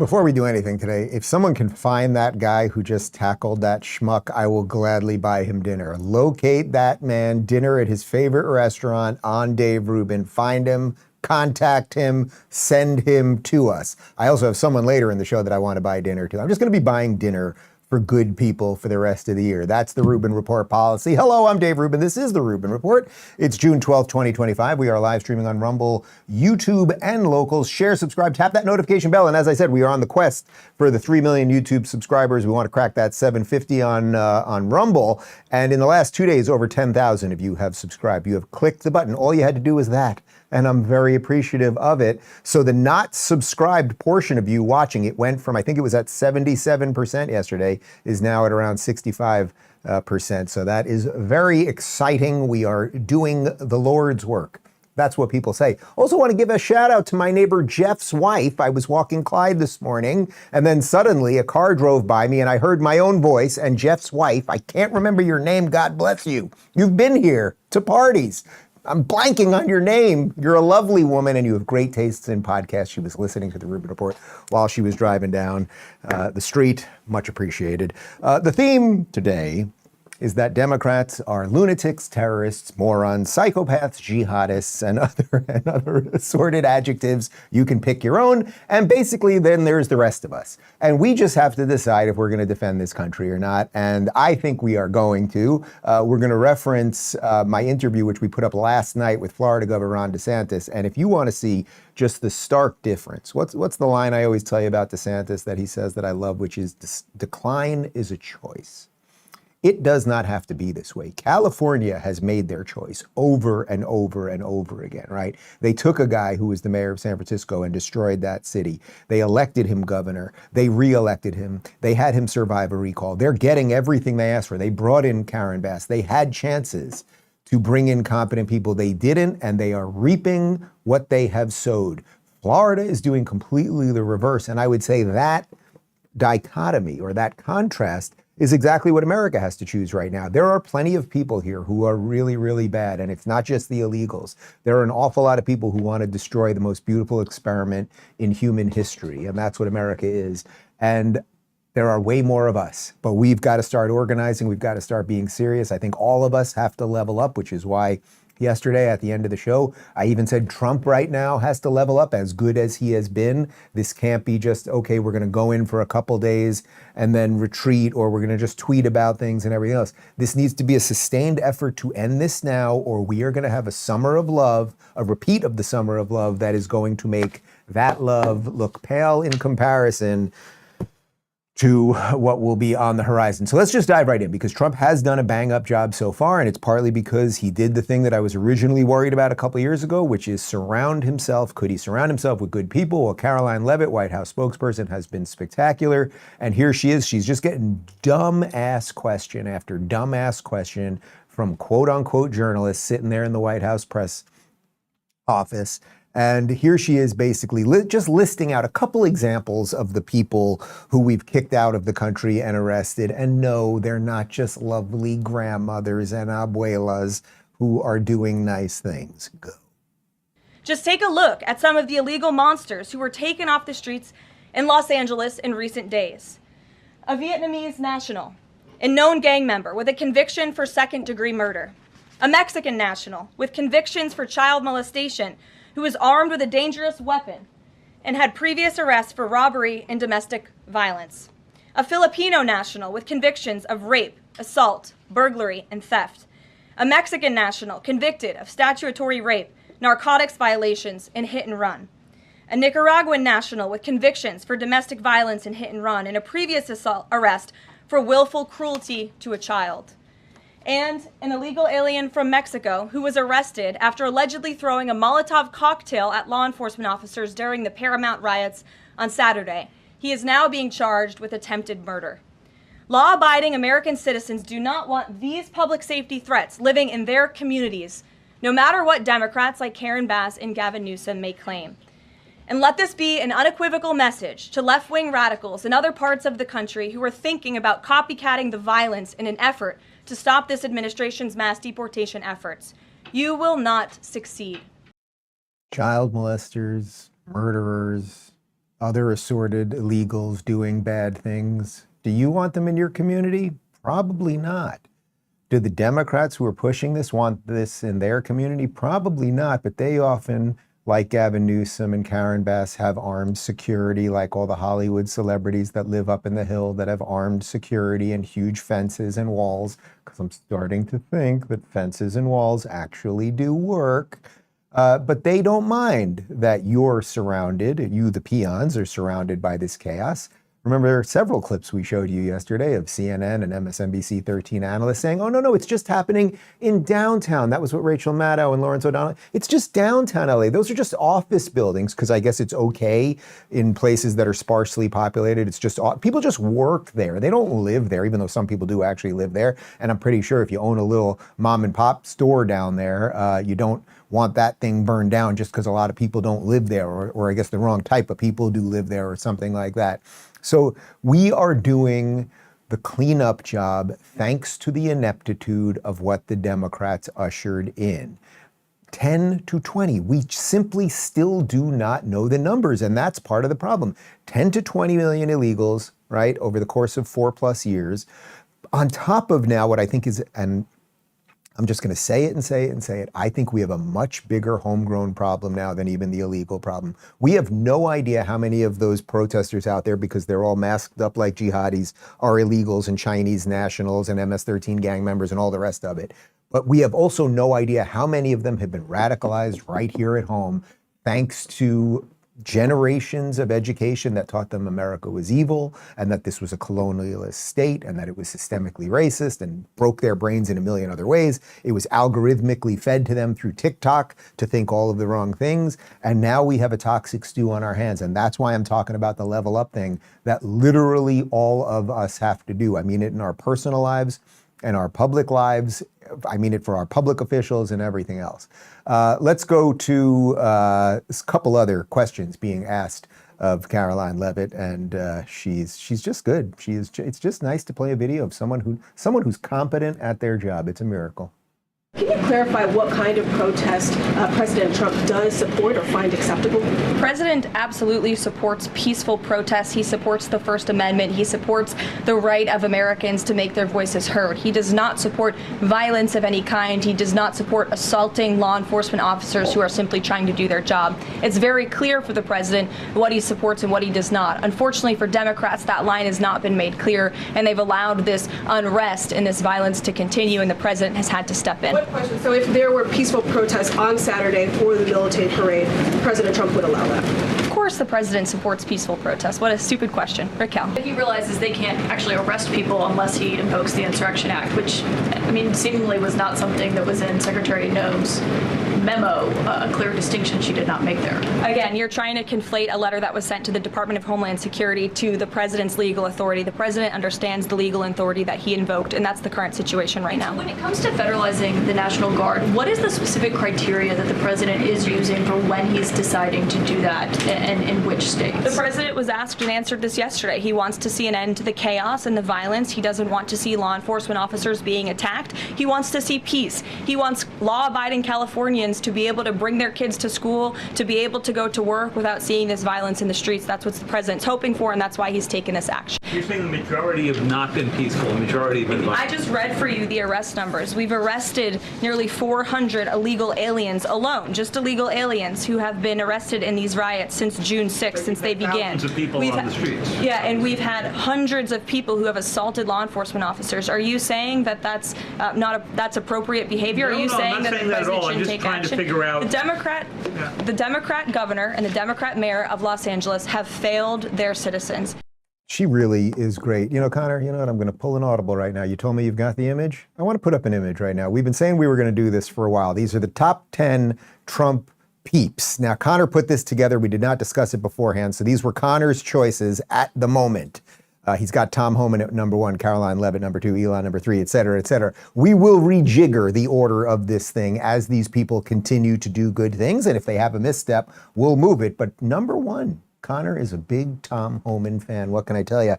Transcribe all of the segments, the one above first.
Before we do anything today, if someone can find that guy who just tackled that schmuck, I will gladly buy him dinner. Locate that man, dinner at his favorite restaurant on Dave Rubin. Find him, contact him, send him to us. I also have someone later in the show that I want to buy dinner to. I'm just going to be buying dinner for good people for the rest of the year. That's the Rubin Report policy. Hello, I'm Dave Rubin. This is the Rubin Report. It's June 12th, 2025. We are live streaming on Rumble, YouTube, and Locals. Share, subscribe, tap that notification bell. And as I said, we are on the quest for the 3 million YouTube subscribers. We want to crack that 750 on Rumble. And in the last 2 days, over 10,000 of you have subscribed. You have clicked the button. All you had to do was that. And I'm very appreciative of it. So the not subscribed portion of you watching, it went from, I think it was at 77% yesterday, is now at around 65%. So that is very exciting. We are doing the Lord's work. That's what people say. Also want to give a shout out to my neighbor Jeff's wife. I was walking Clyde this morning, and then suddenly a car drove by me and I heard my own voice and Jeff's wife. I can't remember your name. God bless you. You've been here to parties. I'm blanking on your name. You're a lovely woman and you have great tastes in podcasts. She was listening to the Rubin Report while she was driving down the street. Much appreciated. The theme today is that Democrats are lunatics, terrorists, morons, psychopaths, jihadists, and other assorted adjectives. You can pick your own. And basically, then there's the rest of us. And we just have to decide if we're going to defend this country or not. And I think we are going to. We're going to reference my interview, which we put up last night with Florida Governor Ron DeSantis. And if you want to see just the stark difference, what's the line I always tell you about DeSantis that he says that I love, which is decline is a choice. It does not have to be this way. California has made their choice over and over and over again, right? They took a guy who was the mayor of San Francisco and destroyed that city. They elected him governor. They re-elected him. They had him survive a recall. They're getting everything they asked for. They brought in Karen Bass. They had chances to bring in competent people. They didn't, and they are reaping what they have sowed. Florida is doing completely the reverse, and I would say that dichotomy or that contrast is exactly what America has to choose right now. There are plenty of people here who are really, really bad, and it's not just the illegals. There are an awful lot of people who want to destroy the most beautiful experiment in human history, and that's what America is. And there are way more of us, but we've got to start organizing. We've got to start being serious. I think all of us have to level up, which is why yesterday at the end of the show, I even said Trump right now has to level up as good as he has been. This can't be just, okay, we're going to go in for a couple days and then retreat, or we're going to just tweet about things and everything else. This needs to be a sustained effort to end this now, or we are going to have a summer of love, a repeat of the summer of love that is going to make that love look pale in comparison to what will be on the horizon. So let's just dive right in, because Trump has done a bang-up job so far, and it's partly because he did the thing that I was originally worried about a couple years ago, which is surround himself. Could he surround himself with good people? Well, Karoline Leavitt, White House spokesperson, has been spectacular, and here she is. She's just getting dumb-ass question after dumb-ass question from quote-unquote journalists sitting there in the White House press office. And here she is basically just listing out a couple examples of the people who we've kicked out of the country and arrested. And no, they're not just lovely grandmothers and abuelas who are doing nice things. Go. Just take a look at some of the illegal monsters who were taken off the streets in Los Angeles in recent days. A Vietnamese national, a known gang member with a conviction for second-degree murder. A Mexican national with convictions for child molestation, who was armed with a dangerous weapon and had previous arrests for robbery and domestic violence. A Filipino national with convictions of rape, assault, burglary, and theft. A Mexican national convicted of statutory rape, narcotics violations, and hit and run. A Nicaraguan national with convictions for domestic violence and hit and run, and a previous arrest for willful cruelty to a child. And an illegal alien from Mexico who was arrested after allegedly throwing a Molotov cocktail at law enforcement officers during the Paramount riots on Saturday. He is now being charged with attempted murder. Law-abiding American citizens do not want these public safety threats living in their communities, no matter what Democrats like Karen Bass and Gavin Newsom may claim. And let this be an unequivocal message to left-wing radicals in other parts of the country who are thinking about copycatting the violence in an effort to stop this administration's mass deportation efforts. You will not succeed. Child molesters, murderers, other assorted illegals doing bad things. Do you want them in your community? Probably not. Do the Democrats who are pushing this want this in their community? Probably not, but they often, like Gavin Newsom and Karen Bass, have armed security, like all the Hollywood celebrities that live up in the hill that have armed security and huge fences and walls, because I'm starting to think that fences and walls actually do work. But they don't mind that you're surrounded, you the peons are surrounded by this chaos. Remember, there are several clips we showed you yesterday of CNN and MSNBC 13 analysts saying, oh, no, it's just happening in downtown. That was what Rachel Maddow and Lawrence O'Donnell, it's just downtown LA. Those are just office buildings, because I guess it's okay in places that are sparsely populated. It's just, people just work there. They don't live there, even though some people do actually live there. And I'm pretty sure if you own a little mom and pop store down there, you don't want that thing burned down just because a lot of people don't live there, or I guess the wrong type of people do live there or something like that. So we are doing the cleanup job thanks to the ineptitude of what the Democrats ushered in. 10 to 20, we simply still do not know the numbers, and that's part of the problem. 10 to 20 million illegals, right, over the course of 4+ years, on top of now what I think is, and I'm just going to say it and say it and say it. I think we have a much bigger homegrown problem now than even the illegal problem. We have no idea how many of those protesters out there, because they're all masked up like jihadis, are illegals and Chinese nationals and MS-13 gang members and all the rest of it. But we have also no idea how many of them have been radicalized right here at home, thanks to generations of education that taught them America was evil and that this was a colonialist state and that it was systemically racist and broke their brains in a million other ways. It was algorithmically fed to them through TikTok to think all of the wrong things. And now we have a toxic stew on our hands. And that's why I'm talking about the level up thing that literally all of us have to do. I mean it in our personal lives and our public lives. I mean it for our public officials and everything else. Let's go to a couple other questions being asked of Karoline Leavitt, and she's just good. It's just nice to play a video of someone who's competent at their job. It's a miracle. Can you clarify what kind of protest President Trump does support or find acceptable? The president absolutely supports peaceful protests. He supports the First Amendment. He supports the right of Americans to make their voices heard. He does not support violence of any kind. He does not support assaulting law enforcement officers who are simply trying to do their job. It's very clear for the president what he supports and what he does not. Unfortunately for Democrats, that line has not been made clear, and they've allowed this unrest and this violence to continue, and the president has had to step in. Question. So if there were peaceful protests on Saturday for the military parade, President Trump would allow that? Of course the president supports peaceful protests. What a stupid question. Raquel. He realizes they can't actually arrest people unless he invokes the Insurrection Act, which, I mean, seemingly was not something that was in Secretary Noem's memo, a clear distinction she did not make there. Again, you're trying to conflate a letter that was sent to the Department of Homeland Security to the president's legal authority. The president understands the legal authority that he invoked, and that's the current situation right now. When it comes to federalizing the National Guard, what is the specific criteria that the president is using for when he's deciding to do that, and in which states? The president was asked and answered this yesterday. He wants to see an end to the chaos and the violence. He doesn't want to see law enforcement officers being attacked. He wants to see peace. He wants law-abiding Californians to be able to bring their kids to school, to be able to go to work without seeing this violence in the streets. That's what the president's hoping for, and that's why he's taken this action. You're saying the majority have not been peaceful, the majority have been violent. I just read for you the arrest numbers. We've arrested nearly 400 illegal aliens alone, just illegal aliens who have been arrested in these riots since June 6th, since they began. Thousands of people on the streets. Yeah, and we've had hundreds of people who have assaulted law enforcement officers. Are you saying that that's that's appropriate behavior? No, Are you no, saying I'm not that saying the that at all. president I'm shouldn't just take trying to action? figure out. The Democrat governor and the Democrat mayor of Los Angeles have failed their citizens. She really is great. You know, Connor, you know what? I'm going to pull an audible right now. You told me you've got the image. I want to put up an image right now. We've been saying we were going to do this for a while. These are the top 10 Trump peeps. Now, Connor put this together. We did not discuss it beforehand. So these were Connor's choices at the moment. He's got Tom Homan at number 1, Karoline Leavitt number 2, Elon number 3, et cetera, et cetera. We will rejigger the order of this thing as these people continue to do good things. And if they have a misstep, we'll move it. But number 1, Connor is a big Tom Homan fan. What can I tell you?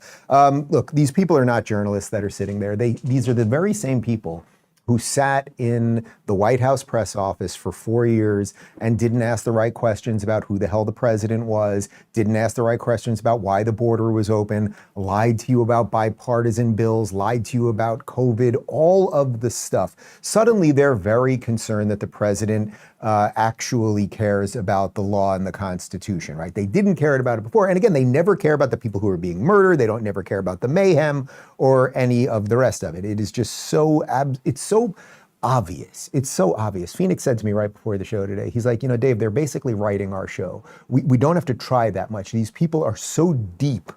Look, these people are not journalists that are sitting there. These are the very same people who sat in the White House press office for 4 years and didn't ask the right questions about who the hell the president was, didn't ask the right questions about why the border was open, lied to you about bipartisan bills, lied to you about COVID, all of the stuff. Suddenly they're very concerned that the president actually cares about the law and the Constitution, right? They didn't care about it before. And again, they never care about the people who are being murdered. They don't never care about the mayhem or any of the rest of it. It is just so, it's so obvious. It's so obvious. Phoenix said to me right before the show today, he's like, Dave, they're basically writing our show. We don't have to try that much. These people are so deep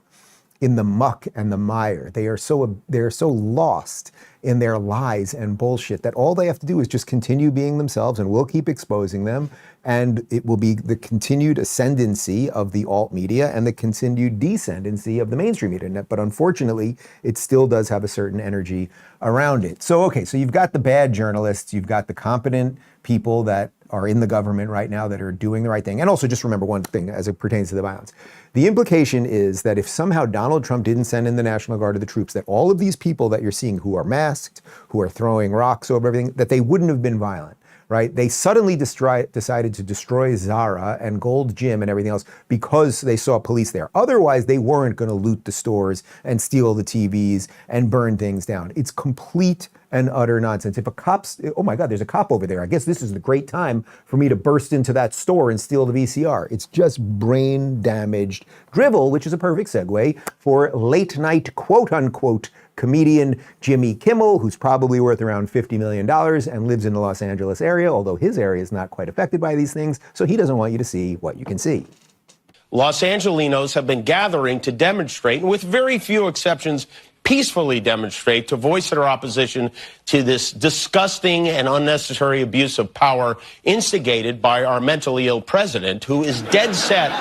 in the muck and the mire. They're so lost in their lies and bullshit that all they have to do is just continue being themselves, and we'll keep exposing them. And it will be the continued ascendancy of the alt media and the continued descendancy of the mainstream internet. But unfortunately, it still does have a certain energy around it. So, okay, so you've got the bad journalists, you've got the competent people that are in the government right now that are doing the right thing. And also just remember one thing as it pertains to the violence. The implication is that if somehow Donald Trump didn't send in the National Guard or the troops, that all of these people that you're seeing who are masked, who are throwing rocks over everything, that they wouldn't have been violent, right? They suddenly decided to destroy Zara and Gold Gym and everything else because they saw police there. Otherwise, they weren't going to loot the stores and steal the TVs and burn things down. It's complete and utter nonsense. If a cop's, oh my God, there's a cop over there. I guess this is the great time for me to burst into that store and steal the VCR. It's just brain damaged drivel, which is a perfect segue for late night, quote unquote, comedian Jimmy Kimmel, who's probably worth around $50 million and lives in the Los Angeles area, although his area is not quite affected by these things, so he doesn't want you to see what you can see. Los Angelinos have been gathering to demonstrate, and with very few exceptions, peacefully demonstrate to voice their opposition to this disgusting and unnecessary abuse of power instigated by our mentally ill president, who is dead set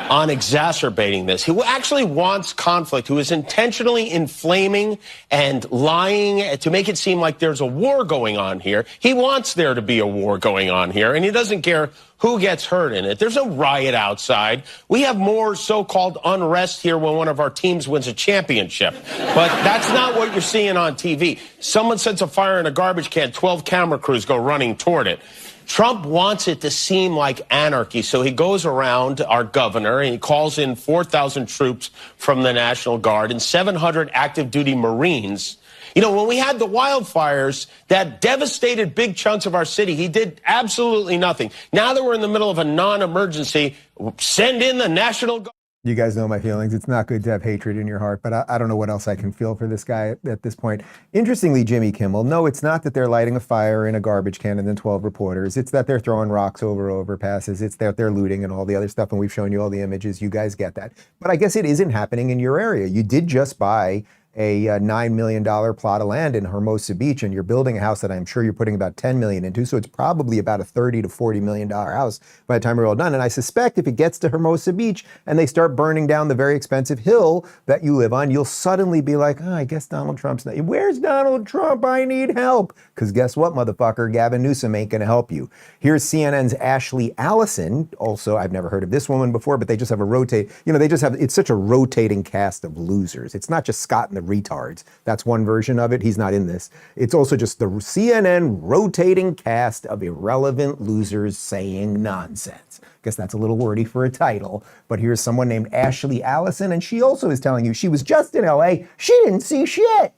on exacerbating this. He actually wants conflict, who is intentionally inflaming and lying to make it seem like there's a war going on here. He wants there to be a war going on here, and he doesn't care who gets hurt in it. There's no riot outside. We have more so-called unrest here when one of our teams wins a championship. But that's not what you're seeing on TV. Someone sets a fire in a garbage can, 12 camera crews go running toward it. Trump wants it to seem like anarchy, so he goes around, our governor, and he calls in 4,000 troops from the National Guard and 700 active duty Marines. When we had the wildfires that devastated big chunks of our city, he did absolutely nothing. Now that we're in the middle of a non-emergency, send in the National Guard. You guys know my feelings. It's not good to have hatred in your heart, but I don't know what else I can feel for this guy at this point. Interestingly, Jimmy Kimmel, no, it's not that they're lighting a fire in a garbage can and then 12 reporters. It's that they're throwing rocks over overpasses. It's that they're looting and all the other stuff, and we've shown you all the images. You guys get that. But I guess it isn't happening in your area. You did just buy a $9 million plot of land in Hermosa Beach, and you're building a house that I'm sure you're putting about $10 million into, so it's probably about a $30 to $40 million house by the time we're all done. And I suspect if it gets to Hermosa Beach and they start burning down the very expensive hill that you live on, you'll suddenly be like, I guess Donald Trump's not. Where's Donald Trump? I need help. Because guess what, motherfucker? Gavin Newsom ain't going to help you. Here's CNN's Ashley Allison. Also, I've never heard of this woman before, but they just have it's such a rotating cast of losers. It's not just Scott and the retards. That's one version of it. He's not in this. It's also just the CNN rotating cast of irrelevant losers saying nonsense. Guess that's a little wordy for a title, but here's someone named Ashley Allison, and she also is telling you she was just in LA. She didn't see shit.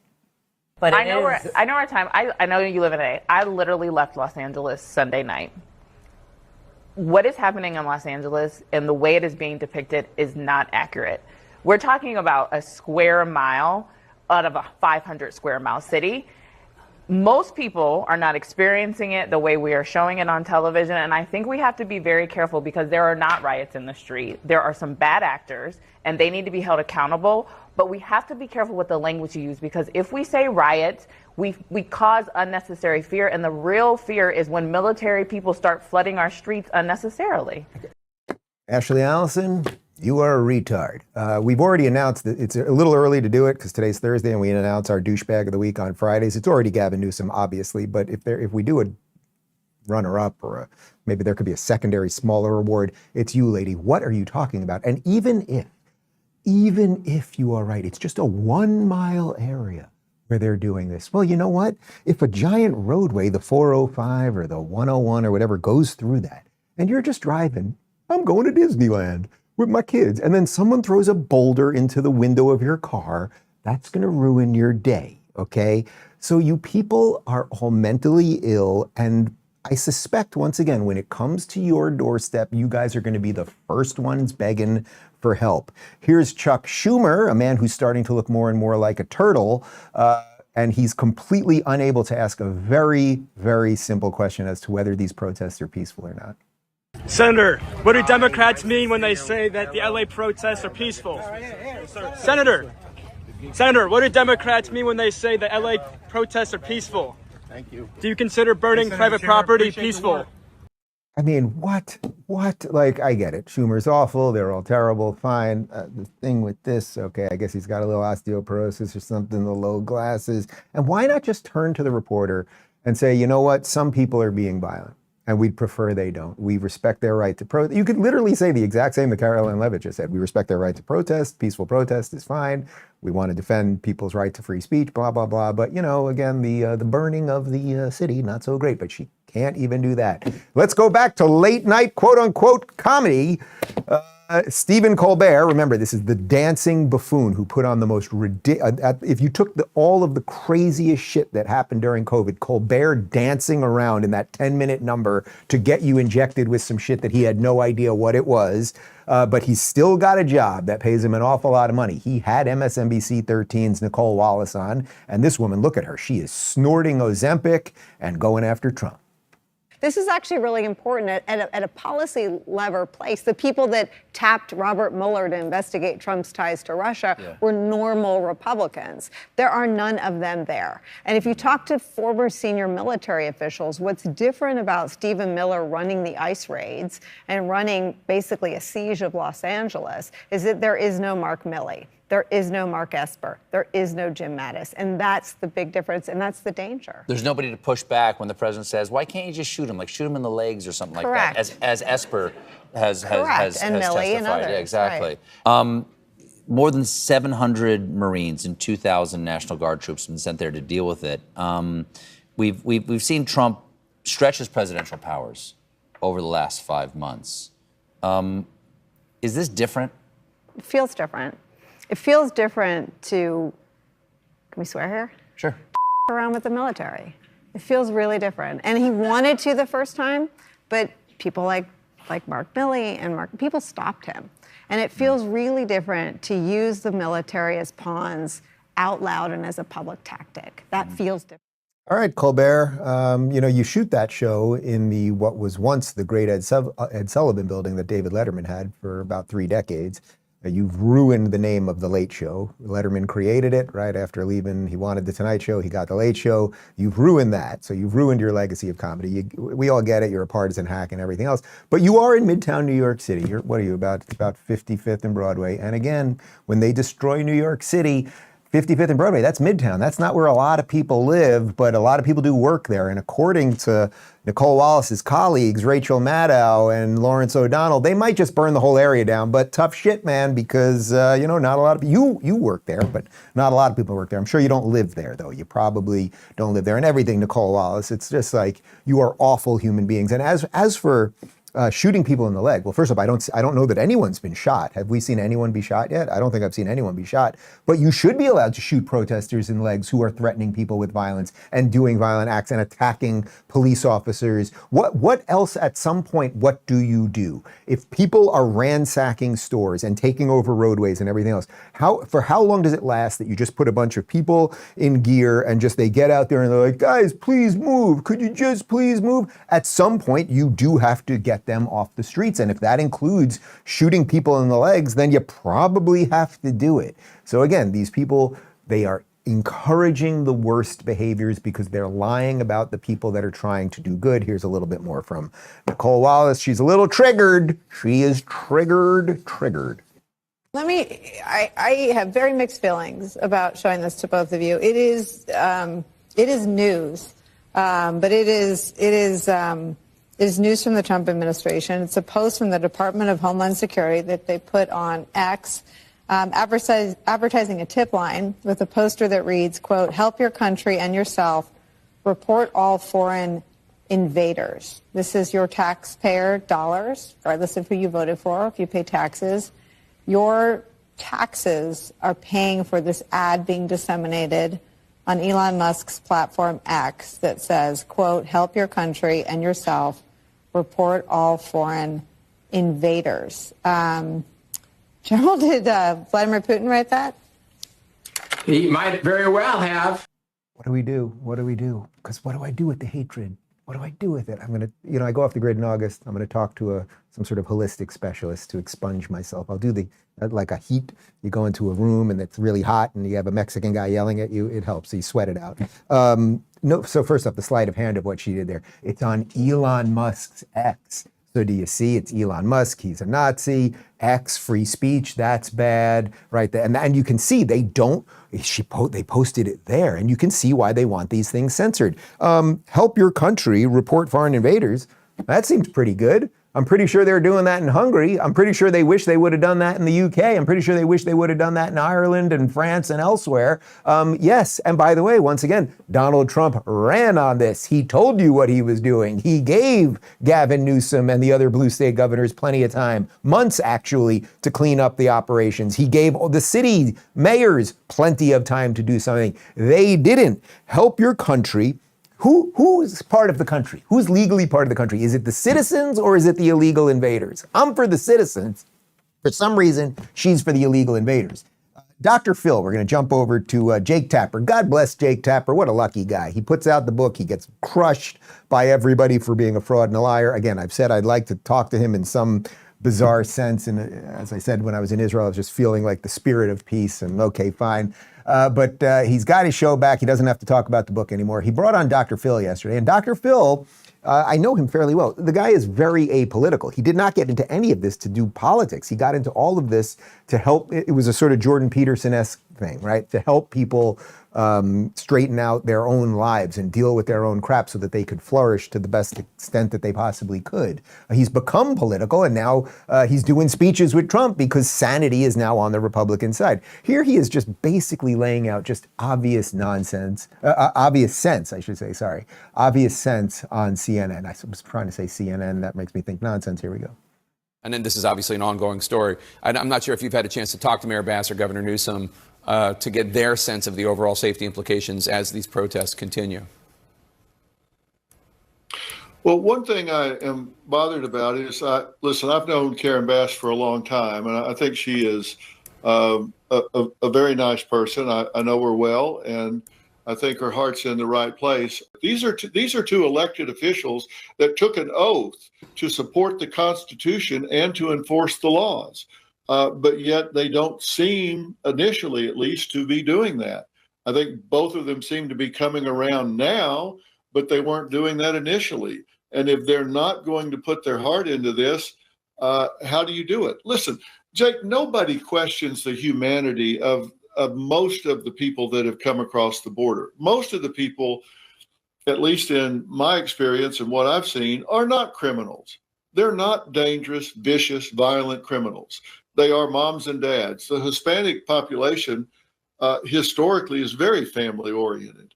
But I know our time. I know you live in LA. I literally left Los Angeles Sunday night. What is happening in Los Angeles and the way it is being depicted is not accurate. We're talking about a square mile out of a 500 square mile city. Most people are not experiencing it the way we are showing it on television, and I think we have to be very careful because there are not riots in the street. There are some bad actors, and they need to be held accountable, but we have to be careful with the language you use, because if we say riots, we cause unnecessary fear, and the real fear is when military people start flooding our streets unnecessarily. Ashley Allison, you are a retard. We've already announced that it's a little early to do it because today's Thursday and we announce our douchebag of the week on Fridays. It's already Gavin Newsom, obviously, but if we do a runner-up or maybe there could be a secondary smaller award, it's you, lady. What are you talking about? And even if you are right, it's just a 1 mile area where they're doing this? Well, you know what? If a giant roadway, the 405 or the 101 or whatever, goes through that, and you're just driving, I'm going to Disneyland with my kids, and then someone throws a boulder into the window of your car, that's going to ruin your day, okay? So you people are all mentally ill, and I suspect, once again, when it comes to your doorstep, you guys are going to be the first ones begging for help. Here's Chuck Schumer, a man who's starting to look more and more like a turtle, and he's completely unable to ask a very, very simple question as to whether these protests are peaceful or not. Senator, what do Democrats mean when they say that the LA protests are peaceful? Senator, what do Democrats mean when they say the LA protests are peaceful? Thank you. Do you consider burning private property peaceful? I mean, what? Like, I get it. Schumer's awful. They're all terrible. Fine. The thing with this, okay, I guess he's got a little osteoporosis or something, the low glasses. And why not just turn to the reporter and say, you know what? Some people are being violent, and we'd prefer they don't. We respect their right to protest. You could literally say the exact same that Karoline Leavitt just said. We respect their right to protest. Peaceful protest is fine. We want to defend people's right to free speech, blah, blah, blah. But, you know, again, the burning of the city, not so great. But she can't even do that. Let's go back to late night, quote unquote, comedy. Stephen Colbert, remember, this is the dancing buffoon who put on the most ridiculous, if you took all of the craziest shit that happened during COVID, Colbert dancing around in that 10-minute number to get you injected with some shit that he had no idea what it was, but he's still got a job that pays him an awful lot of money. He had MSNBC 13's Nicole Wallace on, and this woman, look at her, she is snorting Ozempic and going after Trump. This is actually really important at a policy lever place. The people that tapped Robert Mueller to investigate Trump's ties to Russia were normal Republicans. There are none of them there. And if you talk to former senior military officials, what's different about Stephen Miller running the ICE raids and running basically a siege of Los Angeles is that there is no Mark Milley. There is no Mark Esper. There is no Jim Mattis. And that's the big difference, and that's the danger. There's nobody to push back when the president says, why can't you just shoot him? Like, shoot him in the legs or something Correct. like that, as Esper has and Milley testified. and others. Yeah, exactly. Right. More than 700 Marines and 2,000 National Guard troops have been sent there to deal with it. We've seen Trump stretch his presidential powers over the last 5 months. Is this different? It feels different. It feels different to, can we swear here? Sure. Around with the military. It feels really different. And he wanted to the first time, but people like Mark Milley and people stopped him. And it feels really different to use the military as pawns out loud and as a public tactic. That feels different. All right, Colbert, you know, you shoot that show in what was once the great Ed Sullivan building that David Letterman had for about 3 decades. You've ruined the name of The Late Show. Letterman created it right after leaving. He wanted The Tonight Show. He got The Late Show. You've ruined that. So you've ruined your legacy of comedy. We all get it. You're a partisan hack and everything else. But you are in Midtown New York City. What are you, about 55th and Broadway? And again, when they destroy New York City, 55th and Broadway, that's Midtown. That's not where a lot of people live, but a lot of people do work there. And according to Nicole Wallace's colleagues, Rachel Maddow and Lawrence O'Donnell, they might just burn the whole area down. But tough shit, man, because, you know, not a lot of you work there, but not a lot of people work there. I'm sure you don't live there, though. You probably don't live there. And everything, Nicole Wallace, it's just like you are awful human beings. And as for shooting people in the leg. Well, first off, I don't know that anyone's been shot. Have we seen anyone be shot yet? I don't think I've seen anyone be shot. But you should be allowed to shoot protesters in the legs who are threatening people with violence and doing violent acts and attacking police officers. What else at some point, what do you do? If people are ransacking stores and taking over roadways and everything else, for how long does it last that you just put a bunch of people in gear and just they get out there and they're like, guys, please move. Could you just please move? At some point, you do have to get them off the streets. And if that includes shooting people in the legs, then you probably have to do it. So again, these people, they are encouraging the worst behaviors because they're lying about the people that are trying to do good. Here's a little bit more from Nicole Wallace. She's a little triggered. She is triggered. I have very mixed feelings about showing this to both of you. It is news, but it is news from the Trump administration. It's a post from the Department of Homeland Security that they put on X. advertising a tip line with a poster that reads, quote, help your country and yourself, report all foreign invaders. This is your taxpayer dollars, regardless of who you voted for, if you pay taxes. Your taxes are paying for this ad being disseminated on Elon Musk's platform X that says, quote, help your country and yourself, report all foreign invaders. General, did Vladimir Putin write that? He might very well have. What do we do? What do we do? Because what do I do with the hatred? What do I do with it? I'm going to, I go off the grid in August. I'm going to talk to some sort of holistic specialist to expunge myself. I'll do like a heat. You go into a room and it's really hot and you have a Mexican guy yelling at you. It helps. So you sweat it out. No. So first off, the sleight of hand of what she did there. It's on Elon Musk's X. So do you see? It's Elon Musk. He's a Nazi. X, free speech. That's bad, right? And you can see they posted it there, and you can see why they want these things censored. Help your country report foreign invaders. That seems pretty good. I'm pretty sure they're doing that in Hungary. I'm pretty sure they wish they would have done that in the UK. I'm pretty sure they wish they would have done that in Ireland and France and elsewhere. Yes, and by the way, once again, Donald Trump ran on this. He told you what he was doing. He gave Gavin Newsom and the other blue state governors plenty of time, months actually, to clean up the operations. He gave the city mayors plenty of time to do something. They didn't. Help your country. Who's part of the country? Who's legally part of the country? Is it the citizens or is it the illegal invaders? I'm for the citizens. For some reason, she's for the illegal invaders. Dr. Phil, we're going to jump over to Jake Tapper. God bless Jake Tapper. What a lucky guy. He puts out the book. He gets crushed by everybody for being a fraud and a liar. Again, I've said I'd like to talk to him in some bizarre sense. And as I said, when I was in Israel, I was just feeling like the spirit of peace and okay, fine. But he's got his show back. He doesn't have to talk about the book anymore. He brought on Dr. Phil yesterday. And Dr. Phil, I know him fairly well. The guy is very apolitical. He did not get into any of this to do politics. He got into all of this to help. It was a sort of Jordan Peterson-esque thing, right? To help people straighten out their own lives and deal with their own crap so that they could flourish to the best extent that they possibly could. He's become political, and now he's doing speeches with Trump because sanity is now on the Republican side. Here he is just basically laying out just obvious nonsense, obvious sense, I should say, sorry, obvious sense on CNN. I was trying to say CNN. That makes me think nonsense. Here we go. And then this is obviously an ongoing story. I'm not sure if you've had a chance to talk to Mayor Bass or Governor Newsom to get their sense of the overall safety implications as these protests continue. Well, one thing I am bothered about is, listen, I've known Karen Bass for a long time, and I think she is a very nice person. I know her well, and I think her heart's in the right place. These are two elected officials that took an oath to support the Constitution and to enforce the laws. But yet they don't seem, initially at least, to be doing that. I think both of them seem to be coming around now, but they weren't doing that initially. And if they're not going to put their heart into this, how do you do it? Listen, Jake, nobody questions the humanity of most of the people that have come across the border. Most of the people, at least in my experience and what I've seen, are not criminals. They're not dangerous, vicious, violent criminals. They are moms and dads. The Hispanic population historically is very family-oriented.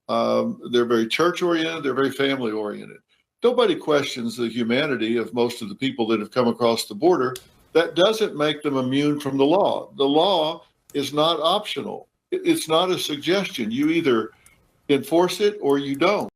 They're very church-oriented. They're very family-oriented. Nobody questions the humanity of most of the people that have come across the border. That doesn't make them immune from the law. The law is not optional. It's not a suggestion. You either enforce it or you don't.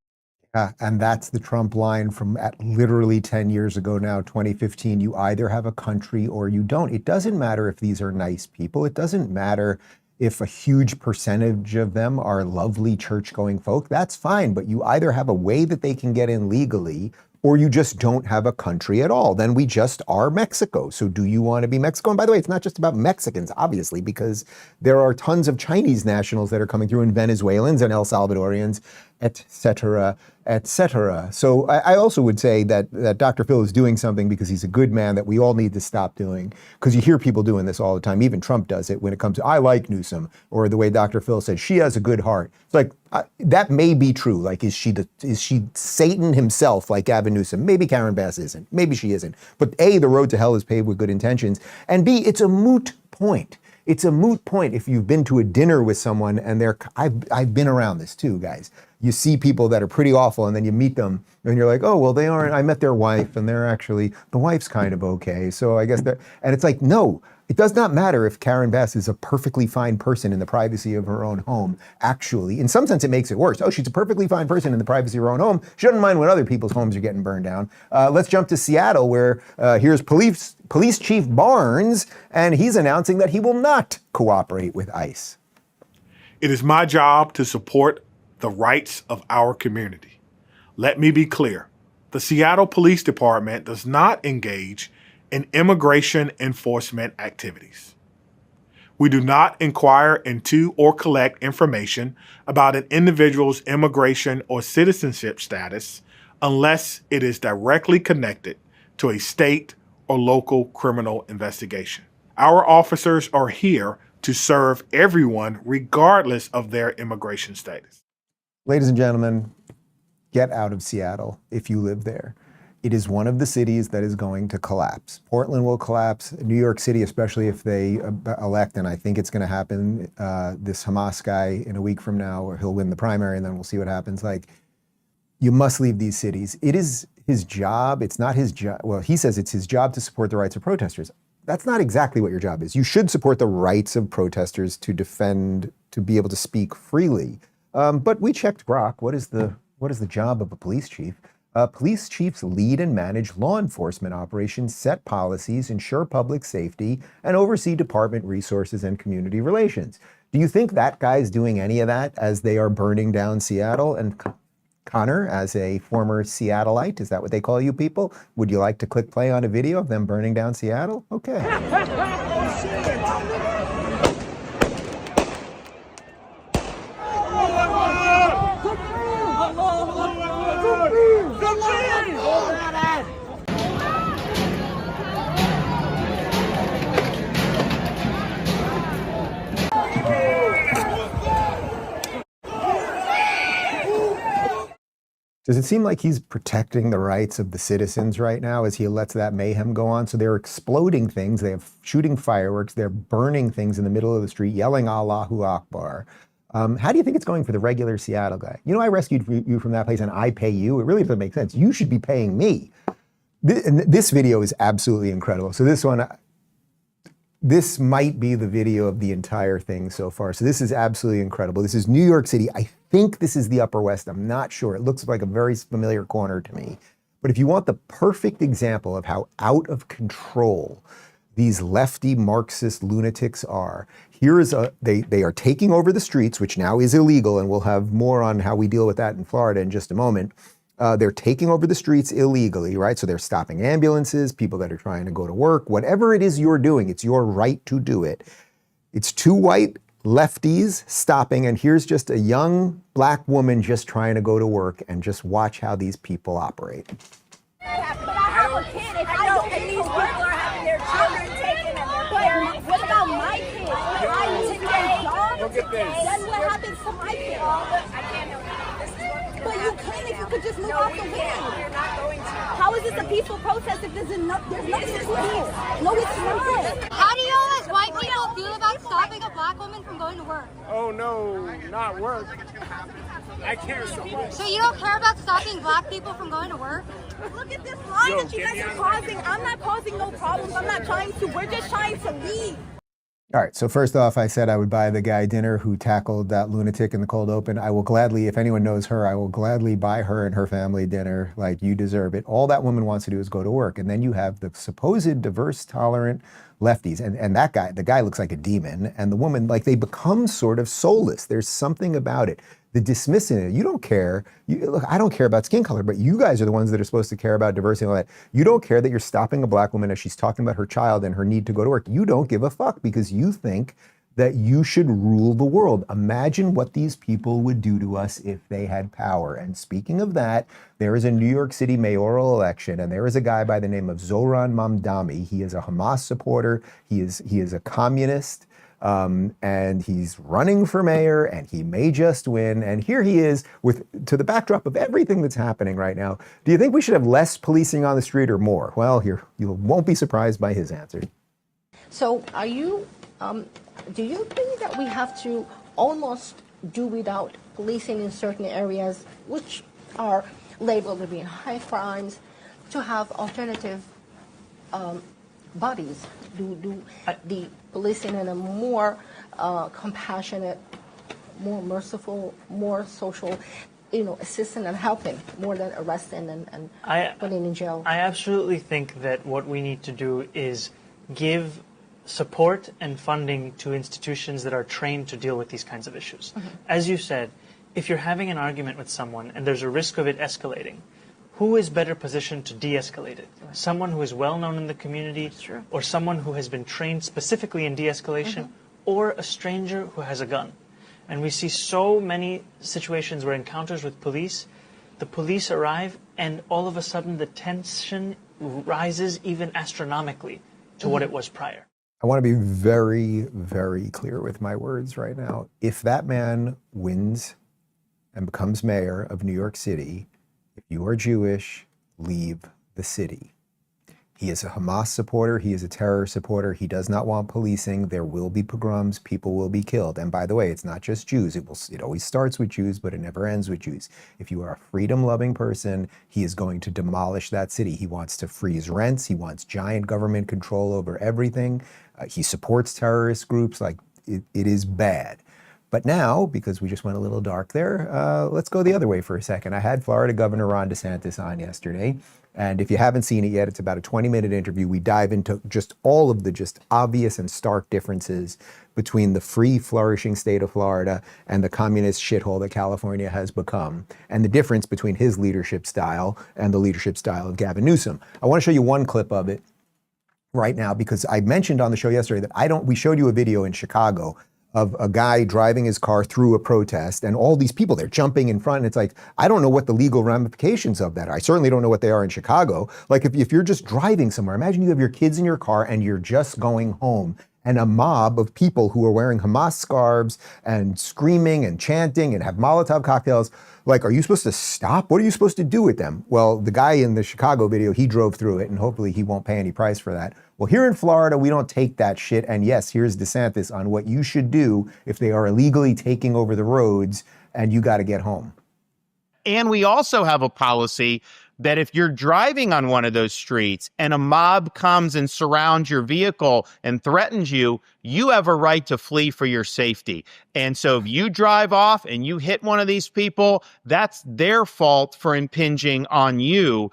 And that's the Trump line from literally 10 years ago now, 2015. You either have a country or you don't. It doesn't matter if these are nice people. It doesn't matter if a huge percentage of them are lovely church-going folk. That's fine. But you either have a way that they can get in legally or you just don't have a country at all. Then we just are Mexico. So do you want to be Mexico? And by the way, it's not just about Mexicans, obviously, because there are tons of Chinese nationals that are coming through and Venezuelans and El Salvadorians, et cetera, et cetera. So I also would say that Dr. Phil is doing something because he's a good man that we all need to stop doing. Because you hear people doing this all the time. Even Trump does it when it comes to, I like Newsom, or the way Dr. Phil said, she has a good heart. It's like, that may be true. Like, is she Satan himself like Gavin Newsom? Maybe Karen Bass isn't. Maybe she isn't. But A, the road to hell is paved with good intentions. And B, it's a moot point. It's a moot point if you've been to a dinner with someone and I've been around this too, guys. You see people that are pretty awful and then you meet them and you're like, oh, well, they aren't. I met their wife and the wife's kind of okay. So I guess and it's like, no, it does not matter if Karen Bass is a perfectly fine person in the privacy of her own home. Actually, in some sense, it makes it worse. Oh, she's a perfectly fine person in the privacy of her own home. She doesn't mind when other people's homes are getting burned down. Let's jump to Seattle, where here's Police Chief Barnes, and he's announcing that he will not cooperate with ICE. It is my job to support the rights of our community. Let me be clear. The Seattle Police Department does not engage in immigration enforcement activities. We do not inquire into or collect information about an individual's immigration or citizenship status unless it is directly connected to a state or local criminal investigation. Our officers are here to serve everyone regardless of their immigration status. Ladies and gentlemen, get out of Seattle if you live there. It is one of the cities that is going to collapse. Portland will collapse. New York City, especially if they elect, and I think it's going to happen, this Hamas guy in a week from now, or he'll win the primary and then we'll see what happens. Like, you must leave these cities. It is his job. It's not his job. Well, he says it's his job to support the rights of protesters. That's not exactly what your job is. You should support the rights of protesters to defend, to be able to speak freely. But we checked Grok. What is the job of a police chief? Police chiefs lead and manage law enforcement operations, set policies, ensure public safety, and oversee department resources and community relations. Do you think that guy's doing any of that as they are burning down Seattle? And Connor, as a former Seattleite, is that what they call you people? Would you like to click play on a video of them burning down Seattle? Okay. Does it seem like he's protecting the rights of the citizens right now as he lets that mayhem go on? So they're exploding things, they're shooting fireworks, they're burning things in the middle of the street, yelling Allahu Akbar. How do you think it's going for the regular Seattle guy? You know, I rescued you from that place and I pay you. It really doesn't make sense. You should be paying me. This video is absolutely incredible. So this might be the video of the entire thing so far. So this is absolutely incredible. This is New York City. I think this is the Upper West. I'm not sure. It looks like a very familiar corner to me. But if you want the perfect example of how out of control these lefty Marxist lunatics are, here is they are taking over the streets, which now is illegal, and we'll have more on how we deal with that in Florida in just a moment. They're taking over the streets illegally, right? So they're stopping ambulances, people that are trying to go to work, whatever it is you're doing, it's your right to do it. It's two white lefties stopping, and here's just a young black woman just trying to go to work, and just watch how these people operate. But I have a kid. If I don't, and these people are having their children taken and their parents. What about my kids? I take my dog today. That's what happens to my kids. I can't help you. But you can if you could just move off the way. You're not going to. How is this a peaceful protest if there's nothing to do? No, it's not. How do y'all as white people feel about stopping a black woman from going to work? Oh no, not work. I care so much. So you don't care about stopping black people from going to work? Look at this line that you guys are causing. I'm not causing no problems. I'm not trying to. We're just trying to leave. All right, so first off, I said I would buy the guy dinner who tackled that lunatic in the cold open. I will gladly, if anyone knows her, I will gladly buy her and her family dinner. Like, you deserve it. All that woman wants to do is go to work. And then you have the supposed diverse, tolerant lefties. And that guy, the guy looks like a demon. And the woman, like, they become sort of soulless. There's something about it. The dismissing it. You don't care. Look, I don't care about skin color, but you guys are the ones that are supposed to care about diversity and all that. You don't care that you're stopping a black woman as she's talking about her child and her need to go to work. You don't give a fuck because you think that you should rule the world. Imagine what these people would do to us if they had power. And speaking of that, there is a New York City mayoral election, and there is a guy by the name of Zohran Mamdani. He is a Hamas supporter. He is a communist. And he's running for mayor, and he may just win. And here he is to the backdrop of everything that's happening right now. Do you think we should have less policing on the street or more? Well, you won't be surprised by his answer. So are you Do you think that we have to almost do without policing in certain areas which are labeled to be high crimes to have alternative bodies? Do the policing in a more compassionate, more merciful, more social, assisting and helping more than arresting and putting in jail? I absolutely think that what we need to do is give support and funding to institutions that are trained to deal with these kinds of issues. As you said, if you're having an argument with someone and there's a risk of it escalating, who is better positioned to de-escalate it? Someone who is well known in the community, or someone who has been trained specifically in de-escalation, or a stranger who has a gun? And we see so many situations where encounters with police, the police arrive and all of a sudden the tension rises even astronomically to what it was prior. I want to be very, very clear with my words right now. If that man wins and becomes mayor of New York City, if you are Jewish, leave the city. He is a Hamas supporter. He is a terror supporter. He does not want policing. There will be pogroms. People will be killed. And by the way, it's not just Jews. It always starts with Jews, but it never ends with Jews. If you are a freedom-loving person, he is going to demolish that city. He wants to freeze rents. He wants giant government control over everything. He supports terrorist groups. Like, it is bad. But now, because we just went a little dark there, let's go the other way for a second. I had Florida Governor Ron DeSantis on yesterday. And if you haven't seen it yet, it's about a 20-minute interview. We dive into just all of the just obvious and stark differences between the free, flourishing state of Florida and the communist shithole that California has become, and the difference between his leadership style and the leadership style of Gavin Newsom. I want to show you one clip of it right now, because I mentioned on the show yesterday that we showed you a video in Chicago of a guy driving his car through a protest and all these people, they're jumping in front. And it's like, I don't know what the legal ramifications of that are. I certainly don't know what they are in Chicago. Like if you're just driving somewhere, imagine you have your kids in your car and you're just going home, and a mob of people who are wearing Hamas scarves and screaming and chanting and have Molotov cocktails. Like, are you supposed to stop? What are you supposed to do with them? Well, the guy in the Chicago video, he drove through it, and hopefully he won't pay any price for that. Well, here in Florida, we don't take that shit. And yes, here's DeSantis on what you should do if they are illegally taking over the roads and you got to get home. And we also have a policy that if you're driving on one of those streets and a mob comes and surrounds your vehicle and threatens you, you have a right to flee for your safety. And so if you drive off and you hit one of these people, that's their fault for impinging on you.